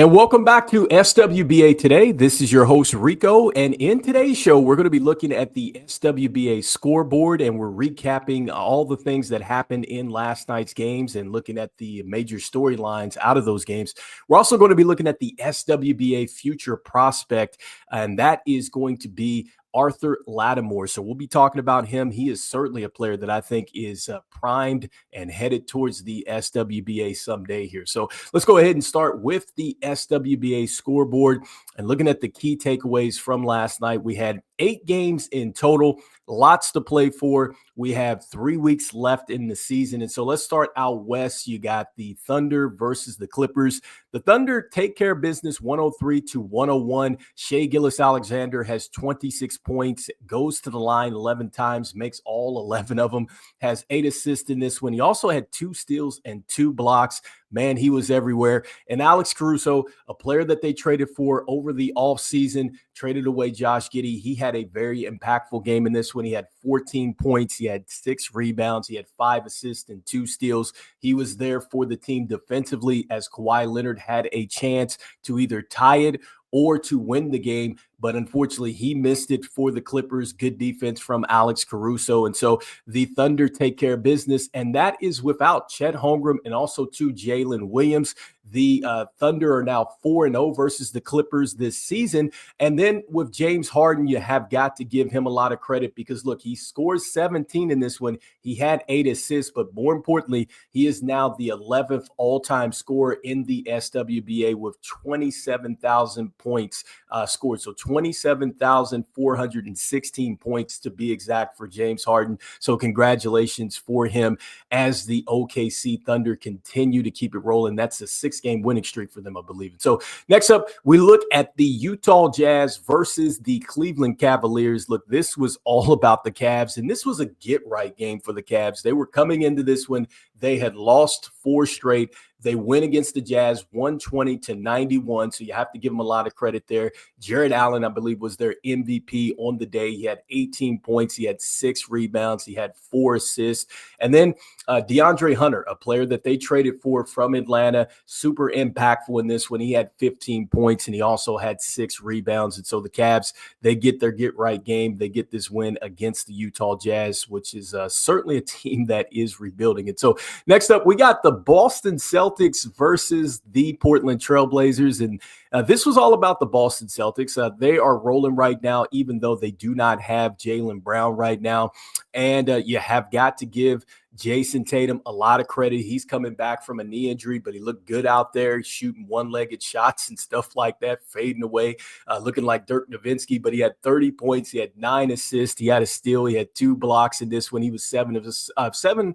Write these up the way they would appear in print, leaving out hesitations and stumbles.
And welcome back to SWBA Today. This is your host, Rico. And in today's show, we're going to be looking at the SWBA scoreboard, and we're recapping all the things that happened in last night's games and looking at the major storylines out of those games. We're also going to be looking at the SWBA future prospect, and that is going to be Arthur Lattimore. So we'll be talking about him. He is certainly a player that I think is primed and headed towards the SWBA someday here. So let's go ahead and start with the SWBA scoreboard and looking at the key takeaways from last night. We had 8 games in total, lots to play for. We have 3 weeks left in the season. And so let's start out west. You got the Thunder versus the Clippers. The Thunder take care of business 103-101. Shai Gilgeous-Alexander has 26 points, goes to the line 11 times, makes all 11 of them, has 8 assists in this one. He also had 2 steals and 2 blocks. Man, he was everywhere. And Alex Caruso, a player that they traded for over the offseason, traded away Josh Giddey. He had a very impactful game in this one. He had 14 points. He had 6 rebounds. He had 5 assists and 2 steals. He was there for the team defensively as Kawhi Leonard had a chance to either tie it or to win the game. But unfortunately, he missed it for the Clippers. Good defense from Alex Caruso. And so the Thunder take care of business. And that is without Chet Holmgren and also Jalen Williams. The Thunder are now 4-0 versus the Clippers this season. And then with James Harden, you have got to give him a lot of credit because, look, he scores 17 in this one. He had 8 assists, but more importantly, he is now the 11th all-time scorer in the SWBA with 27,000 points scored. So 27,416 points to be exact for James Harden. So congratulations for him as the OKC Thunder continue to keep it rolling. That's a 6-game winning streak for them, I believe. So next up, we look at the Utah Jazz versus the Cleveland Cavaliers. Look, this was all about the Cavs, and this was a get-right game for the Cavs. They were coming into this one. They had lost 4 straight. They win against the Jazz 120-91, so you have to give them a lot of credit there. Jared Allen, I believe, was their MVP on the day. He had 18 points. He had 6 rebounds. He had 4 assists. And then DeAndre Hunter, a player that they traded for from Atlanta, super impactful in this one. He had 15 points, and he also had 6 rebounds. And so the Cavs, they get their get-right game. They get this win against the Utah Jazz, which is certainly a team that is rebuilding. And so next up, we got the Boston Celtics versus the Portland Trailblazers. And this was all about the Boston Celtics. They are rolling right now, even though they do not have Jaylen Brown right now. And you have got to give Jason Tatum a lot of credit. He's coming back from a knee injury, but he looked good out there, shooting one-legged shots and stuff like that, fading away, looking like Dirk Nowitzki. But he had 30 points. He had 9 assists. He had a steal. He had 2 blocks in this one. He was 7 of 7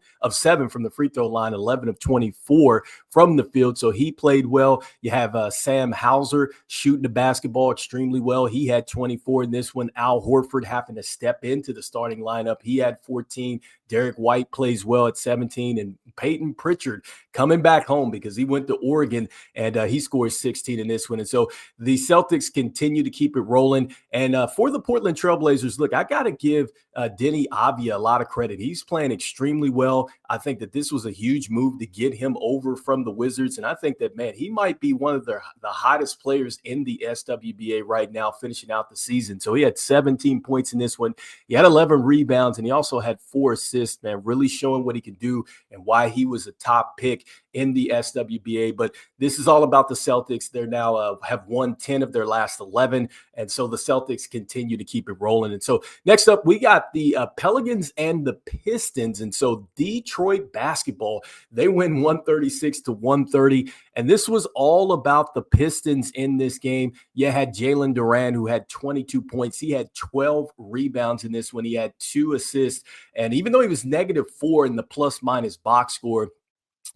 from the free throw line, 11 of 24 from the field. So he played well. You have Sam Hauser shooting the basketball extremely well. He had 24 in this one. Al Horford having to step into the starting lineup. He had 14. Derek White plays well at 17, and Peyton Pritchard coming back home because he went to Oregon and he scored 16 in this one. And so the Celtics continue to keep it rolling. And for the Portland Trailblazers, look, I got to give Denny Avdia a lot of credit. He's playing extremely well. I think that this was a huge move to get him over from the Wizards. And I think that, man, he might be one of the hottest players in the SWBA right now, finishing out the season. So he had 17 points in this one. He had 11 rebounds, and he also had 4 assists. Man, really showing what he can do and why he was a top pick in the SWBA. But this is all about the Celtics. They're now have won 10 of their last 11. And so the Celtics continue to keep it rolling. And so next up, we got the Pelicans and the Pistons. And so Detroit basketball, they win 136-130. And this was all about the Pistons in this game. You had Jalen Duran, who had 22 points. He had 12 rebounds in this one. He had 2 assists. And even though he was -4 in the plus-minus box score,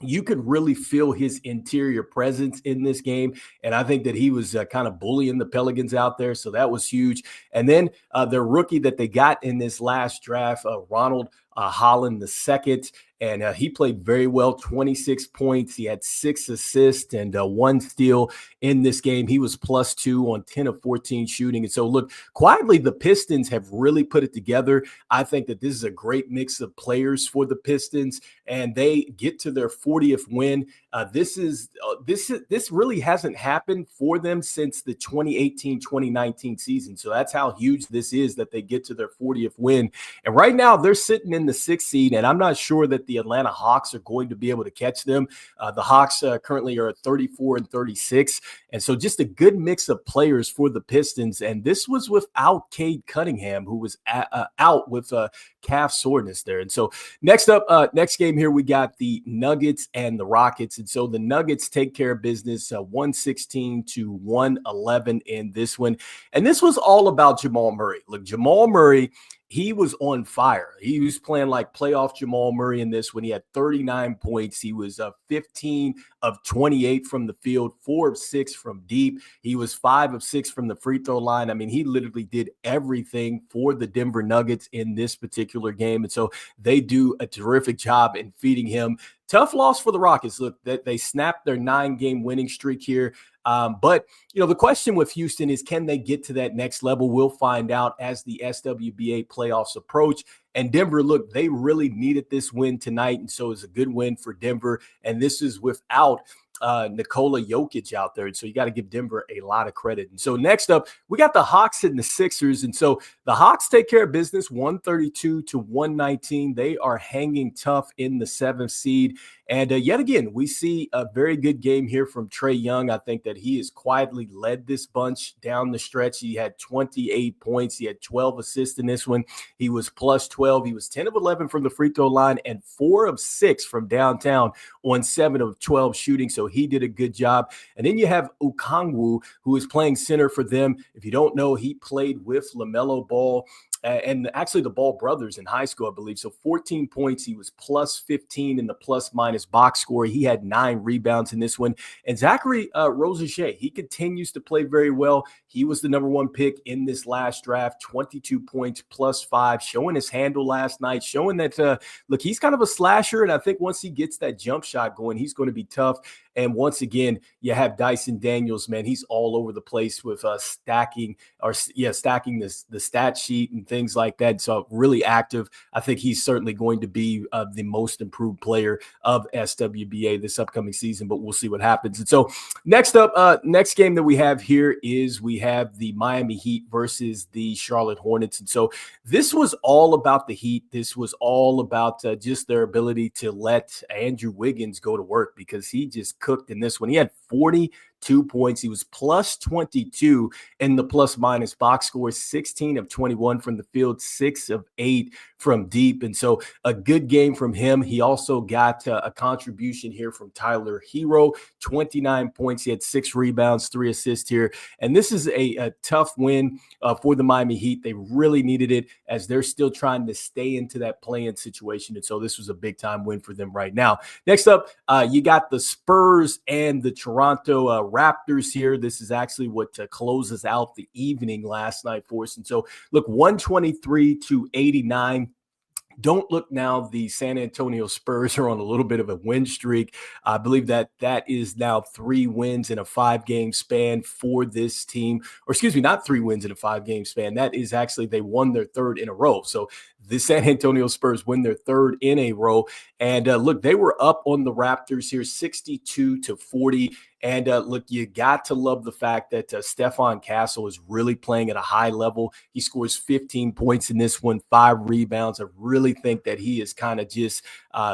you could really feel his interior presence in this game. And I think that he was kind of bullying the Pelicans out there. So that was huge. And then their rookie that they got in this last draft, Ronald Holland II. And he played very well, 26 points. He had 6 assists and 1 steal in this game. He was +2 on 10 of 14 shooting. And so, look, quietly, the Pistons have really put it together. I think that this is a great mix of players for the Pistons, and they get to their 40th win. This really hasn't happened for them since the 2018-2019 season. So that's how huge this is, that they get to their 40th win. And right now they're sitting in the 6th seed, and I'm not sure that the Atlanta Hawks are going to be able to catch them. The Hawks currently are at 34 and 36. And so just a good mix of players for the Pistons. And this was without Cade Cunningham, who was out with calf soreness there. And so next game here, we got the Nuggets and the Rockets. And so the Nuggets take care of business 116-111 in this one. And this was all about Jamal Murray. Look, Jamal Murray, he was on fire. He was playing like playoff Jamal Murray in this when he had 39 points. He was 15 of 28 from the field, 4 of 6 from deep. He was 5 of 6 from the free throw line. I mean, he literally did everything for the Denver Nuggets in this particular game. And so they do a terrific job in feeding him. Tough loss for the Rockets. Look, that they snapped their 9-game winning streak here. But, the question with Houston is, can they get to that next level? We'll find out as the SWBA playoffs approach. And Denver, look, they really needed this win tonight. And so it's a good win for Denver. And this is without Nikola Jokic out there. And so you got to give Denver a lot of credit. And so next up, we got the Hawks and the Sixers. And so the Hawks take care of business 132-119. They are hanging tough in the 7th seed. And yet again, we see a very good game here from Trae Young. I think that he has quietly led this bunch down the stretch. He had 28 points. He had 12 assists in this one. He was +12. He was 10 of 11 from the free throw line and 4 of 6 from downtown on 7 of 12 shooting. So he did a good job. And then you have Okongwu, who is playing center for them. If you don't know, he played with LaMelo Ball and actually the Ball brothers in high school, I believe. So 14 points. He was +15 in the plus-minus box score. He had 9 rebounds in this one. And Zachary Rozier, he continues to play very well. He was the #1 pick in this last draft, 22 points +5, showing his handle last night, showing that, look, he's kind of a slasher. And I think once he gets that jump shot going, he's going to be tough. And once again, you have Dyson Daniels, man. He's all over the place with stacking the stat sheet and things like that. So really active. I think he's certainly going to be the most improved player of SWBA this upcoming season, but we'll see what happens. And so next game that we have here is we have the Miami Heat versus the Charlotte Hornets. And so this was all about the Heat. This was all about just their ability to let Andrew Wiggins go to work, because he just cooked in this one. He had 42 points. He was +22 in the plus-minus box score, 16 of 21 from the field, 6 of 8 from deep. And so a good game from him. He also got a contribution here from Tyler Hero, 29 points. He had 6 rebounds, 3 assists here. And this is a tough win for the Miami Heat. They really needed it, as they're still trying to stay into that play-in situation. And so this was a big-time win for them right now. Next up, you got the Spurs and the Toronto Raptors here. This is actually what closes out the evening last night for us. And so, look, 123-89. Don't look now. The San Antonio Spurs are on a little bit of a win streak. I believe that is now 3 wins in a 5-game span for this team. Or excuse me, not 3 wins in a 5-game span. That is actually, they won their 3rd in a row. So the San Antonio Spurs win their 3rd in a row. And look, they were up on the Raptors here, 62-40. And look, you got to love the fact that Stephon Castle is really playing at a high level. He scores 15 points in this one, 5 rebounds. I really think that he is kind of just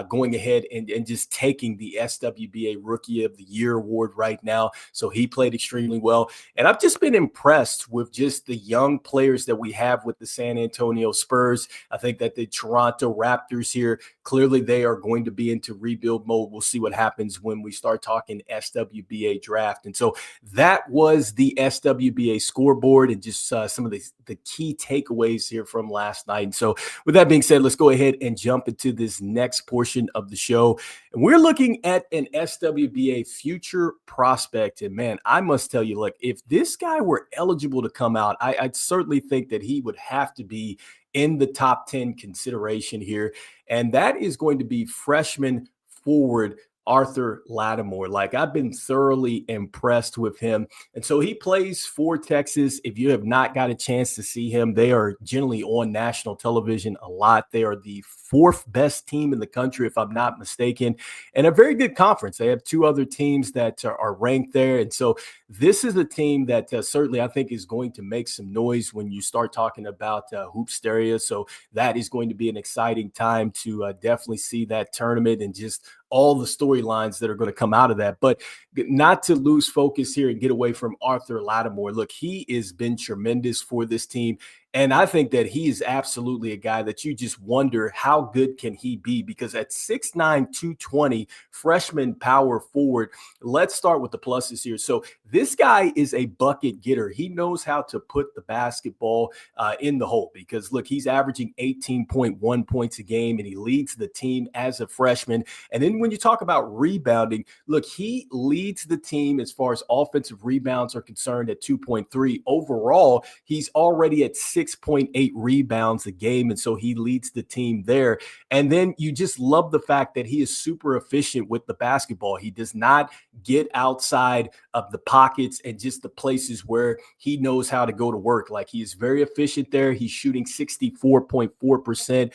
going ahead and just taking the SWBA Rookie of the Year award right now. So he played extremely well. And I've just been impressed with just the young players that we have with the San Antonio Spurs. I think that the Toronto Raptors here, clearly they are going to be into rebuild mode. We'll see what happens when we start talking SWBA draft. And so that was the SWBA scoreboard and just some of the key takeaways here from last night. And so with that being said, let's go ahead and jump into this next portion of the show. And we're looking at an SWBA future prospect. And man, I must tell you, look, if this guy were eligible to come out, I'd certainly think that he would have to be in the top 10 consideration here. And that is going to be freshman forward Arthur Lattimore. Like, I've been thoroughly impressed with him. And so he plays for Texas. If you have not got a chance to see him, they are generally on national television a lot. They are the fourth best team in the country, if I'm not mistaken, and a very good conference. They have two other teams that are ranked there. And so this is a team that certainly I think is going to make some noise when you start talking about Hoopsteria. So that is going to be an exciting time to definitely see that tournament and just all the storylines that are going to come out of that. But not to lose focus here and get away from Arthur Lattimore. Look, he has been tremendous for this team. And I think that he is absolutely a guy that you just wonder how good can he be, because at 6'9", 220, freshman power forward, let's start with the pluses here. So this guy is a bucket getter. He knows how to put the basketball in the hole, because, look, he's averaging 18.1 points a game, and he leads the team as a freshman. And then when you talk about rebounding, look, he leads the team as far as offensive rebounds are concerned at 2.3. Overall, he's already at 6.8 rebounds a game, and so he leads the team there. And then you just love the fact that he is super efficient with the basketball. He does not get outside of the pockets and just the places where he knows how to go to work. Like, he is very efficient there. He's shooting 64.4%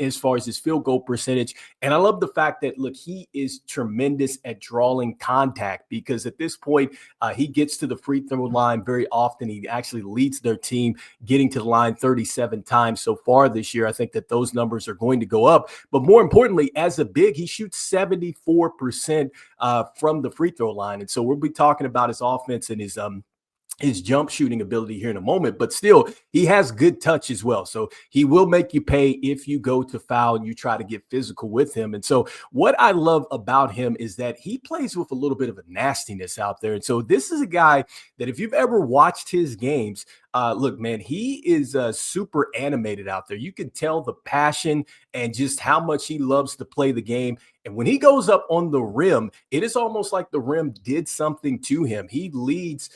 as far as his field goal percentage. And I love the fact that, look, he is tremendous at drawing contact, because at this point, he gets to the free throw line very often. He actually leads their team, getting to the line 37 times so far this year. I think that those numbers are going to go up. But more importantly, as a big, he shoots 74% from the free throw line. And so we'll be talking about his offense and his jump shooting ability here in a moment, but still, he has good touch as well. So he will make you pay if you go to foul and you try to get physical with him. And so what I love about him is that he plays with a little bit of a nastiness out there. And so this is a guy that, if you've ever watched his games, look, man, he is super animated out there. You can tell the passion and just how much he loves to play the game. And when he goes up on the rim, it is almost like the rim did something to him. He leads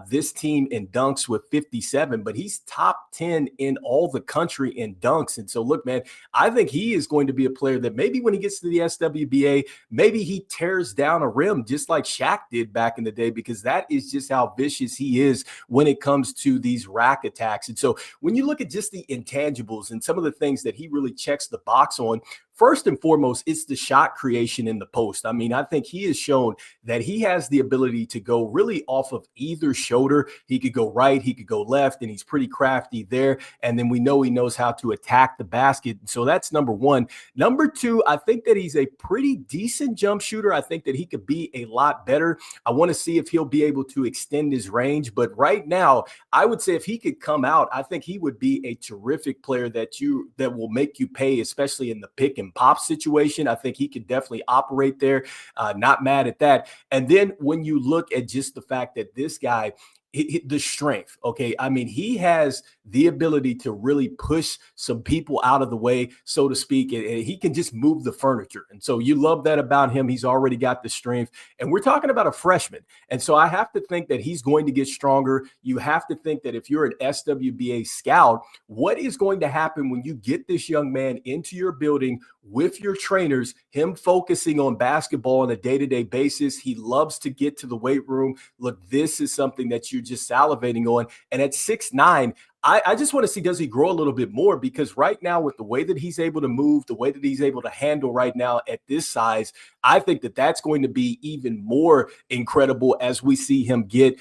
this team in dunks with 57, but he's top 10 in all the country in dunks. And so, look, man, I think he is going to be a player that maybe when he gets to the SWBA, maybe he tears down a rim just like Shaq did back in the day, because that is just how vicious he is when it comes to these rack attacks. And so when you look at just the intangibles and some of the things that he really checks the box on, first and foremost, it's the shot creation in the post. I mean, I think he has shown that he has the ability to go really off of either shoulder. He could go right, he could go left, and he's pretty crafty there. And then we know he knows how to attack the basket. So that's number one. Number two, I think that he's a pretty decent jump shooter. I think that he could be a lot better. I want to see if he'll be able to extend his range. But right now, I would say if he could come out, I think he would be a terrific player that will make you pay, especially in the pick and pop situation. I think he could definitely operate there. Not mad at that. And then when you look at just the fact that this guy, the strength, okay? I mean, he has the ability to really push some people out of the way, so to speak, and he can just move the furniture. And so you love that about him. He's already got the strength, and we're talking about a freshman. And so I have to think that he's going to get stronger. You have to think that if you're an SWBA scout, what is going to happen when you get this young man into your building with your trainers, him focusing on basketball on a day-to-day basis? He loves to get to the weight room. Look, this is something that you're just salivating on. And at 6'9", I just want to see, does he grow a little bit more? Because right now, with the way that he's able to move, the way that he's able to handle right now at this size, I think that that's going to be even more incredible as we see him get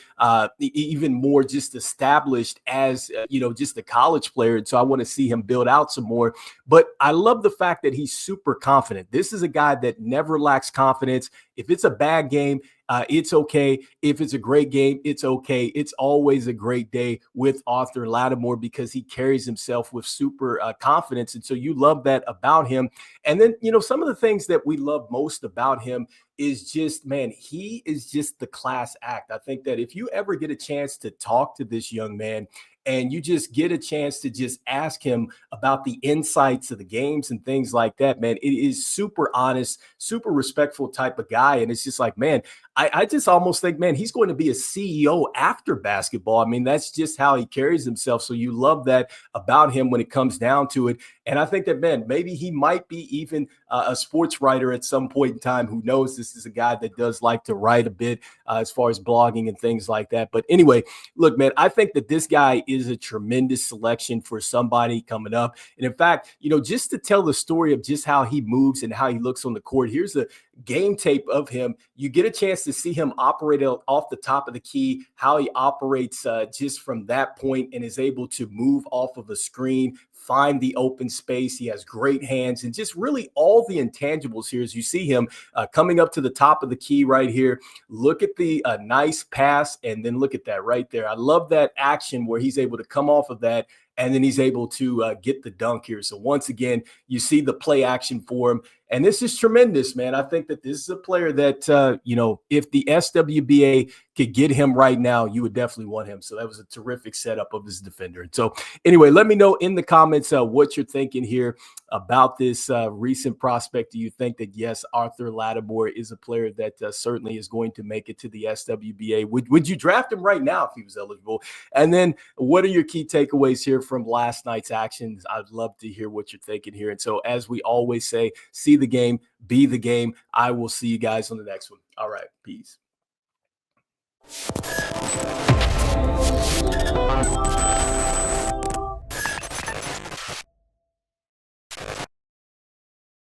even more just established as, just a college player. And so I want to see him build out some more. But I love the fact that he's super confident. This is a guy that never lacks confidence. If it's a bad game, it's okay. If it's a great game, it's okay. It's always a great day with Arthur Lattimore because he carries himself with super confidence. And so you love that about him. And then, some of the things that we love most about him is just, man, he is just the class act. I think that if you ever get a chance to talk to this young man and you just get a chance to just ask him about the insights of the games and things like that, man, it is super honest, super respectful type of guy. And it's just like, man, I just almost think, man, he's going to be a CEO after basketball. I mean, that's just how he carries himself. So you love that about him when it comes down to it. And I think that, man, maybe he might be even a sports writer at some point in time. Who knows? This is a guy that does like to write a bit as far as blogging and things like that. But anyway, look, man, I think that this guy is a tremendous selection for somebody coming up. And in fact, just to tell the story of just how he moves and how he looks on the court, here's a game tape of him. You get a chance to see him operate off the top of the key, how he operates just from that point and is able to move off of a screen, find the open space. He has great hands and just really all the intangibles here as you see him coming up to the top of the key right here. Look at the nice pass, and then look at that right there. I love that action where he's able to come off of that and then he's able to get the dunk here. So once again, you see the play action for him. And this is tremendous, man. I think that this is a player that, if the SWBA could get him right now, you would definitely want him. So that was a terrific setup of his defender. And so anyway, let me know in the comments what you're thinking here about this recent prospect. Do you think that, yes, Arthur Lattimore is a player that certainly is going to make it to the SWBA? Would you draft him right now if he was eligible? And then what are your key takeaways here from last night's actions? I'd love to hear what you're thinking here. And so as we always say, see the game, be the game. I will see you guys on the next one. All right, peace.